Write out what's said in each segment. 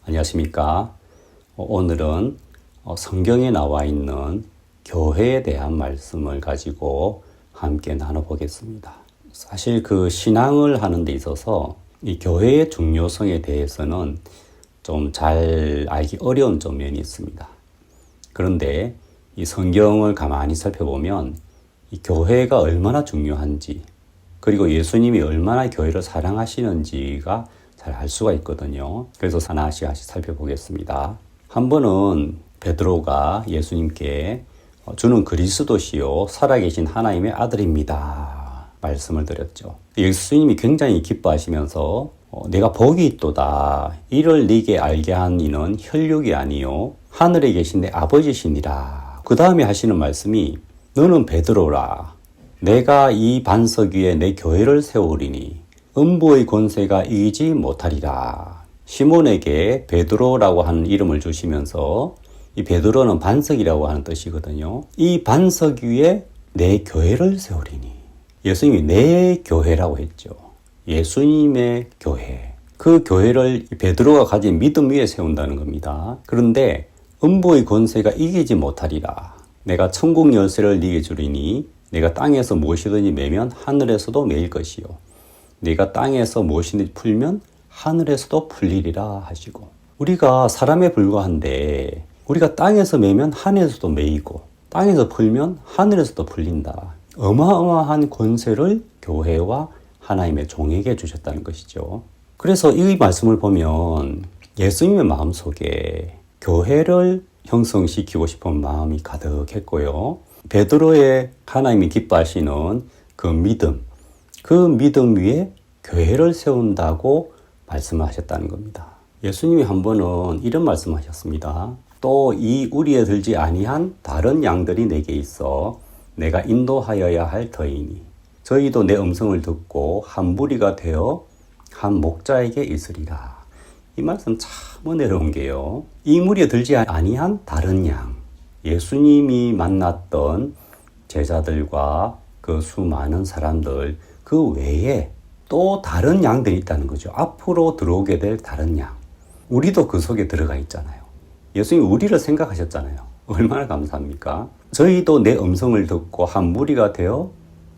안녕하십니까. 오늘은 성경에 나와 있는 교회에 대한 말씀을 가지고 함께 나눠보겠습니다. 사실 그 신앙을 하는 데 있어서 이 교회의 중요성에 대해서는 좀 잘 알기 어려운 좀 면이 있습니다. 그런데 이 성경을 가만히 살펴보면 이 교회가 얼마나 중요한지, 그리고 예수님이 얼마나 교회를 사랑하시는지가 잘 알 수가 있거든요. 그래서 하나씩 살펴보겠습니다. 한 번은 베드로가 예수님께 주는 그리스도시요 살아계신 하나님의 아들입니다 말씀을 드렸죠. 예수님이 굉장히 기뻐하시면서 내가 복이 있도다. 이를 네게 알게 한 이는 혈육이 아니요 하늘에 계신 내 아버지시니라. 그 다음에 하시는 말씀이 너는 베드로라. 내가 이 반석 위에 내 교회를 세우리니 음부의 권세가 이기지 못하리라. 시몬에게 베드로라고 하는 이름을 주시면서 이 베드로는 반석이라고 하는 뜻이거든요. 이 반석 위에 내 교회를 세우리니. 예수님이 내 교회라고 했죠. 예수님의 교회. 그 교회를 베드로가 가진 믿음 위에 세운다는 겁니다. 그런데 음부의 권세가 이기지 못하리라. 내가 천국 열쇠를 네게 주리니 내가 땅에서 무엇이든지 매면 하늘에서도 매일 것이요. 네가 땅에서 무엇이든지 풀면 하늘에서도 풀리리라 하시고, 우리가 사람에 불과한데 우리가 땅에서 매면 하늘에서도 매이고 땅에서 풀면 하늘에서도 풀린다. 어마어마한 권세를 교회와 하나님의 종에게 주셨다는 것이죠. 그래서 이 말씀을 보면 예수님의 마음속에 교회를 형성시키고 싶은 마음이 가득했고요. 베드로의 하나님이 기뻐하시는 그 믿음 위에 교회를 세운다고 말씀하셨다는 겁니다. 예수님이 한 번은 이런 말씀하셨습니다. 또 이 우리에 들지 아니한 다른 양들이 내게 있어 내가 인도하여야 할 터이니 저희도 내 음성을 듣고 한 무리가 되어 한 목자에게 있으리라. 이 말씀 참 은혜로운 게요. 이 무리에 들지 아니한 다른 양, 예수님이 만났던 제자들과 그 수많은 사람들 그 외에 또 다른 양들이 있다는 거죠. 앞으로 들어오게 될 다른 양. 우리도 그 속에 들어가 있잖아요. 예수님이 우리를 생각하셨잖아요. 얼마나 감사합니까? 저희도 내 음성을 듣고 한 무리가 되어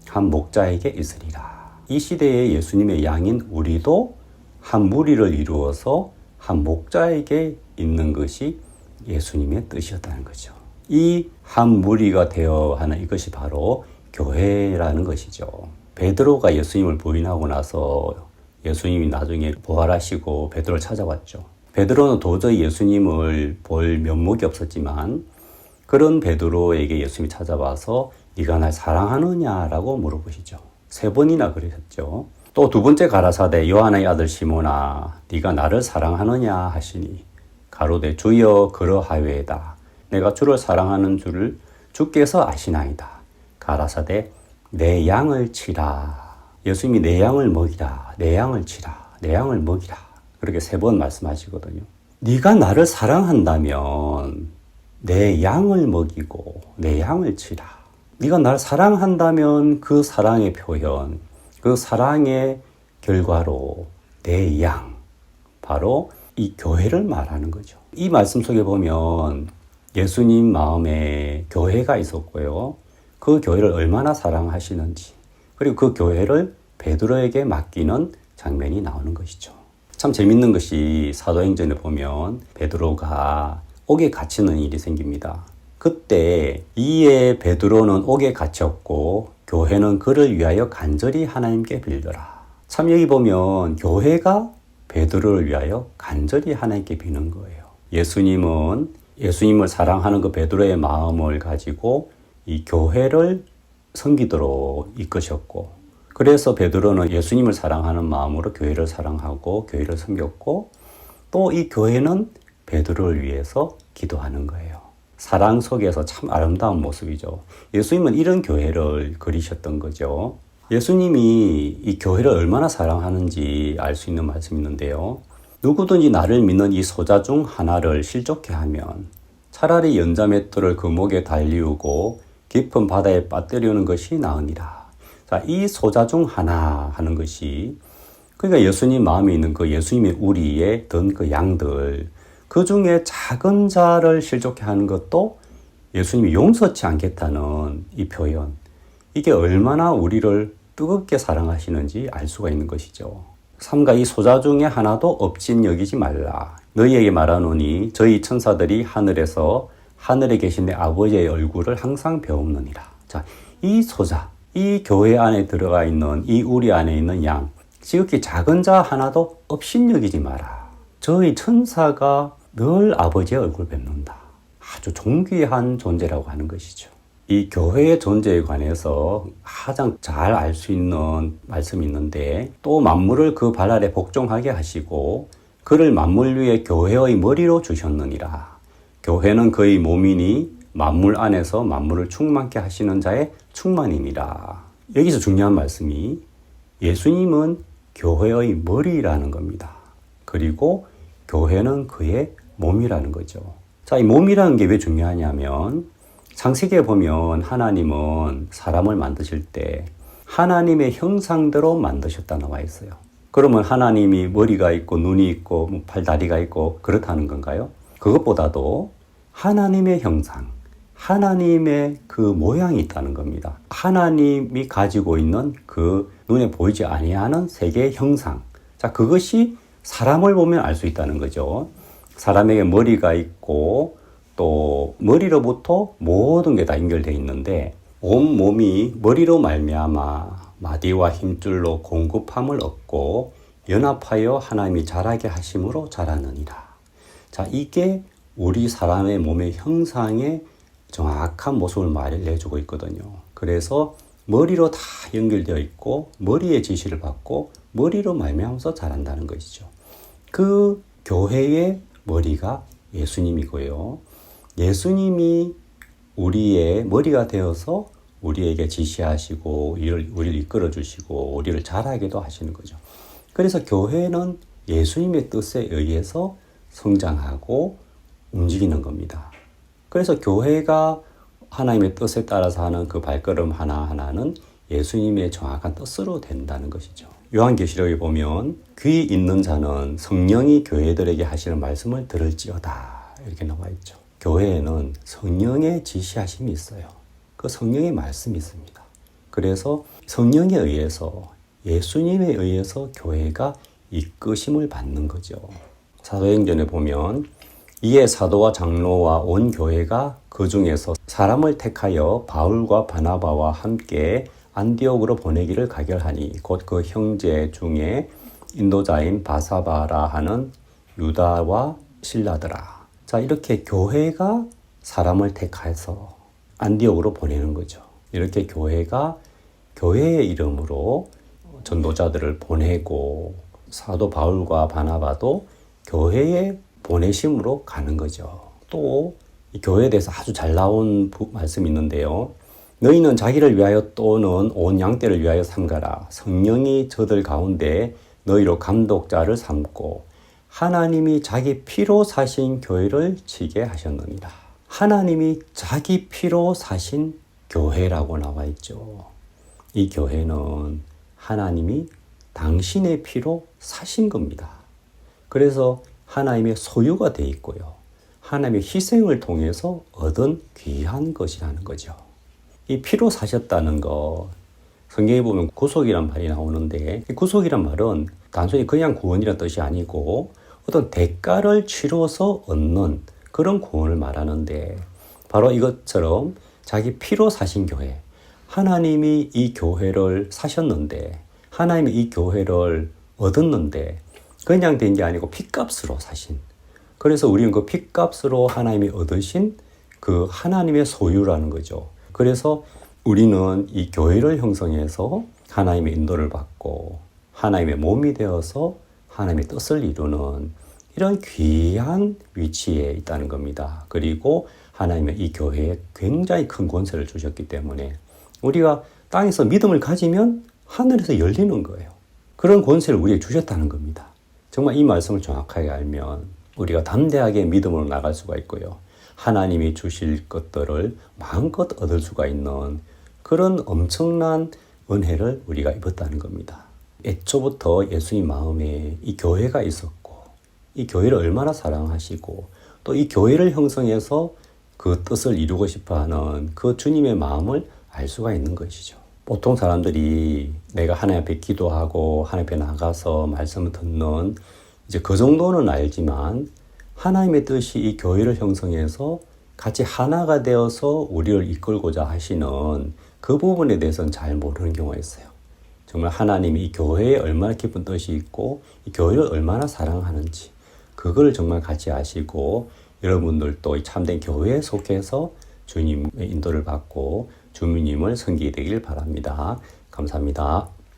한 목자에게 있으리라. 이 시대의 예수님의 양인 우리도 한 무리를 이루어서 한 목자에게 있는 것이 예수님의 뜻이었다는 거죠. 이 한 무리가 되어 하는 이것이 바로 교회라는 것이죠. 베드로가 예수님을 부인하고 나서 예수님이 나중에 부활하시고 베드로를 찾아왔죠. 베드로는 도저히 예수님을 볼 면목이 없었지만 그런 베드로에게 예수님이 찾아와서 네가 날 사랑하느냐라고 물어보시죠. 3번이나 그러셨죠. 또 2번째 가라사대 요한의 아들 시몬아 네가 나를 사랑하느냐 하시니 가로되 주여 그러하외다. 내가 주를 사랑하는 줄을 주께서 아시나이다. 가라사대 내 양을 치라. 예수님이 내 양을 먹이라. 내 양을 치라. 내 양을 먹이라. 그렇게 3번 말씀하시거든요. 네가 나를 사랑한다면 내 양을 먹이고 내 양을 치라. 네가 나를 사랑한다면 그 사랑의 표현, 그 사랑의 결과로 내 양, 바로 이 교회를 말하는 거죠. 이 말씀 속에 보면 예수님 마음에 교회가 있었고요. 그 교회를 얼마나 사랑하시는지, 그리고 그 교회를 베드로에게 맡기는 장면이 나오는 것이죠. 참 재밌는 것이 사도행전에 보면 베드로가 옥에 갇히는 일이 생깁니다. 그때 이에 베드로는 옥에 갇혔고 교회는 그를 위하여 간절히 하나님께 빌더라. 참 여기 보면 교회가 베드로를 위하여 간절히 하나님께 비는 거예요. 예수님을 사랑하는 그 베드로의 마음을 가지고 이 교회를 섬기도록 이끄셨고, 그래서 베드로는 예수님을 사랑하는 마음으로 교회를 사랑하고 교회를 섬겼고, 또 이 교회는 베드로를 위해서 기도하는 거예요. 사랑 속에서 참 아름다운 모습이죠. 예수님은 이런 교회를 그리셨던 거죠. 예수님이 이 교회를 얼마나 사랑하는지 알 수 있는 말씀이 있는데요. 누구든지 나를 믿는 이 소자 중 하나를 실족케 하면 차라리 연자맷돌을 그 목에 달리우고 깊은 바다에 빠뜨리는 것이 나으니라. 자, 이 소자 중 하나 하는 것이 그러니까 예수님 마음에 있는 그 예수님의 우리에 든 그 양들, 그 중에 작은 자를 실족해 하는 것도 예수님이 용서치 않겠다는 이 표현, 이게 얼마나 우리를 뜨겁게 사랑하시는지 알 수가 있는 것이죠. 삼가 이 소자 중에 하나도 업진 여기지 말라. 너희에게 말하노니 저희 천사들이 하늘에서 하늘에 계신 내 아버지의 얼굴을 항상 배우느니라. 자, 이 소자, 이 교회 안에 들어가 있는 이 우리 안에 있는 양, 지극히 작은 자 하나도 업신여기지 마라. 저희 천사가 늘 아버지의 얼굴을 뵙는다. 아주 존귀한 존재라고 하는 것이죠. 이 교회의 존재에 관해서 가장 잘 알 수 있는 말씀이 있는데, 또 만물을 그 발 아래 복종하게 하시고 그를 만물 위에 교회의 머리로 주셨느니라. 교회는 그의 몸이니 만물 안에서 만물을 충만케 하시는 자의 충만이니라. 여기서 중요한 말씀이 예수님은 교회의 머리라는 겁니다. 그리고 교회는 그의 몸이라는 거죠. 자, 이 몸이라는 게 왜 중요하냐면, 창세기에 보면 하나님은 사람을 만드실 때 하나님의 형상대로 만드셨다 나와 있어요. 그러면 하나님이 머리가 있고 눈이 있고 팔, 다리가 있고 그렇다는 건가요? 그것보다도 하나님의 형상, 하나님의 그 모양이 있다는 겁니다. 하나님이 가지고 있는 그 눈에 보이지 아니하는 세계의 형상. 자, 그것이 사람을 보면 알 수 있다는 거죠. 사람에게 머리가 있고 또 머리로부터 모든 게 다 연결되어 있는데, 온 몸이 머리로 말미암아 마디와 힘줄로 공급함을 얻고 연합하여 하나님이 자라게 하심으로 자라느니라. 자, 이게 우리 사람의 몸의 형상의 정확한 모습을 말해주고 있거든요. 그래서 머리로 다 연결되어 있고 머리의 지시를 받고 머리로 말미암아서 자란다는 것이죠. 그 교회의 머리가 예수님이고요. 예수님이 우리의 머리가 되어서 우리에게 지시하시고 우리를 이끌어 주시고 우리를 자라게도 하시는 거죠. 그래서 교회는 예수님의 뜻에 의해서 성장하고 움직이는 겁니다. 그래서 교회가 하나님의 뜻에 따라서 하는 그 발걸음 하나하나는 예수님의 정확한 뜻으로 된다는 것이죠. 요한계시록에 보면 귀 있는 자는 성령이 교회들에게 하시는 말씀을 들을지어다 이렇게 나와 있죠. 교회에는 성령의 지시하심이 있어요. 그 성령의 말씀이 있습니다. 그래서 성령에 의해서 예수님에 의해서 교회가 이끄심을 받는 거죠. 사도행전에 보면 이에 사도와 장로와 온 교회가 그 중에서 사람을 택하여 바울과 바나바와 함께 안디옥으로 보내기를 가결하니 곧 그 형제 중에 인도자인 바사바라 하는 유다와 실라더라. 자, 이렇게 교회가 사람을 택해서 안디옥으로 보내는 거죠. 이렇게 교회가 교회의 이름으로 전도자들을 보내고 사도 바울과 바나바도 교회의 보내심으로 가는 거죠. 또 이 교회에 대해서 아주 잘 나온 말씀이 있는데요. 너희는 자기를 위하여 또는 온 양떼를 위하여 삼가라. 성령이 저들 가운데 너희로 감독자를 삼고 하나님이 자기 피로 사신 교회를 치게 하셨느니라. 하나님이 자기 피로 사신 교회라고 나와 있죠. 이 교회는 하나님이 당신의 피로 사신 겁니다. 그래서 하나님의 소유가 돼 있고요. 하나님의 희생을 통해서 얻은 귀한 것이라는 거죠. 이 피로 사셨다는 거, 성경에 보면 구속이란 말이 나오는데, 이 구속이란 말은 단순히 그냥 구원이란 뜻이 아니고 어떤 대가를 치러서 얻는 그런 구원을 말하는데, 바로 이것처럼 자기 피로 사신 교회, 하나님이 이 교회를 사셨는데, 하나님이 이 교회를 얻었는데 그냥 된 게 아니고 핏값으로 사신, 그래서 우리는 그 핏값으로 하나님이 얻으신 그 하나님의 소유라는 거죠. 그래서 우리는 이 교회를 형성해서 하나님의 인도를 받고 하나님의 몸이 되어서 하나님의 뜻을 이루는 이런 귀한 위치에 있다는 겁니다. 그리고 하나님의 이 교회에 굉장히 큰 권세를 주셨기 때문에 우리가 땅에서 믿음을 가지면 하늘에서 열리는 거예요. 그런 권세를 우리에게 주셨다는 겁니다. 정말 이 말씀을 정확하게 알면 우리가 담대하게 믿음으로 나갈 수가 있고요. 하나님이 주실 것들을 마음껏 얻을 수가 있는 그런 엄청난 은혜를 우리가 입었다는 겁니다. 애초부터 예수님 마음에 이 교회가 있었고 이 교회를 얼마나 사랑하시고 또 이 교회를 형성해서 그 뜻을 이루고 싶어하는 그 주님의 마음을 알 수가 있는 것이죠. 보통 사람들이 내가 하나님 앞에 기도하고 하나님 앞에 나가서 말씀을 듣는 이제 그 정도는 알지만 하나님의 뜻이 이 교회를 형성해서 같이 하나가 되어서 우리를 이끌고자 하시는 그 부분에 대해서는 잘 모르는 경우가 있어요. 정말 하나님이 이 교회에 얼마나 깊은 뜻이 있고 이 교회를 얼마나 사랑하는지 그걸 정말 같이 아시고 여러분들도 이 참된 교회에 속해서 주님의 인도를 받고 주님을 섬기게 되길 바랍니다. 감사합니다.